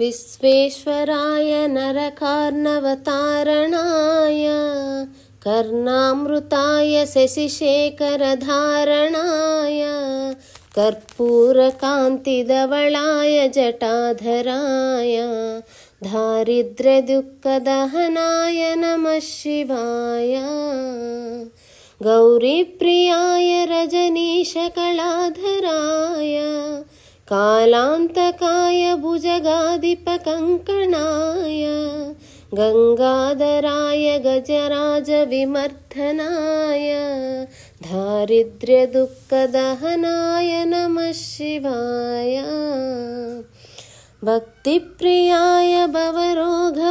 विश्वेश्वराय नरकार्णवतारणाय कर्णामृताय शशिशेखरधारणाय कर्पूरकान्तिधवलाय जटाधराय दारिद्र्यदुःखदहनाय नमः शिवाय गौरीप्रियाय रजनीशकलाधराय कालान्तकाय भुजगाधिपकङ्कणाय गङ्गाधराय गजराजविमर्दनाय दारिद्र्यदुःखदहनाय नमः शिवाय भक्तिप्रियाय भवरोगभयापहाय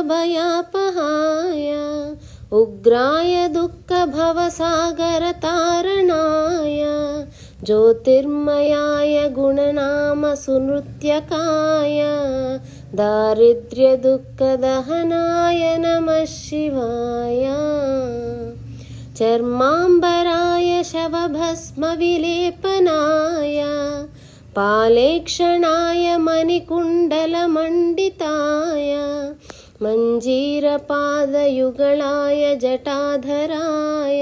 उग्राय दुःखभवसागरतारणाय ज्योतिर्मयाय गुणनामसुनृत्यकाय दारिद्र्यदुःखदहनाय नमः शिवाय चर्माम्बराय शवभस्मविलेपनाय पालेक्षणाय मणिकुण्डलमण्डिताय मञ्जीरपादयुगलाय जटाधराय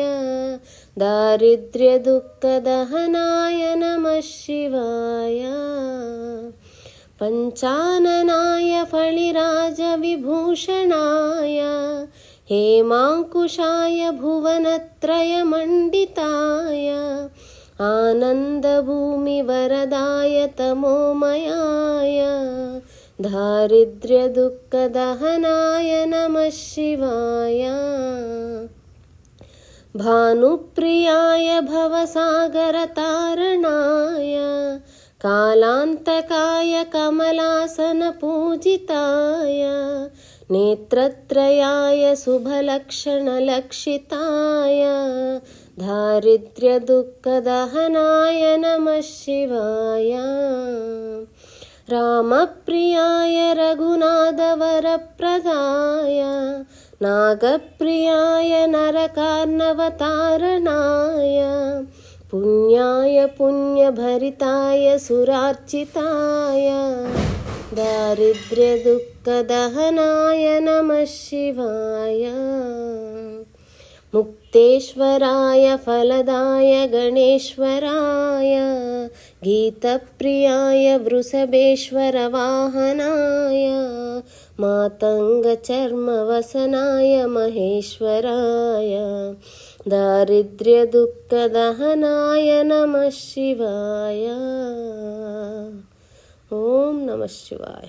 दारिद्र्यदुःखदहनाय नमः शिवाय पञ्चाननाय फणिराजविभूषणाय हेमाङ्कुशाय भुवनत्रयमण्डिताय आनन्दभूमिवरदाय तमोमयाय दारिद्र्यदुःखदहनाय नमः शिवाय भानुप्रियाय भवसागरतारणाय कालान्तकाय कमलासनपूजिताय नेत्रत्रयाय शुभलक्षणलक्षिताय दारिद्र्यदुःखदहनाय नमः शिवाय रामप्रियाय रघुनाथवरप्रदाय नागप्रियाय नरकार्णवतारणाय पुण्याय पुण्यभरिताय सुरार्चिताय दारिद्र्यदुःखदहनाय नमः शिवाय मुक्तेश्वराय फलदाय गणेश्वराय गीतप्रियाय वृषभेश्वरवाहनाय मातङ्गचर्मवसनाय महेश्वराय दारिद्र्यदुःखदहनाय नमः शिवाय। ॐ नमः शिवाय।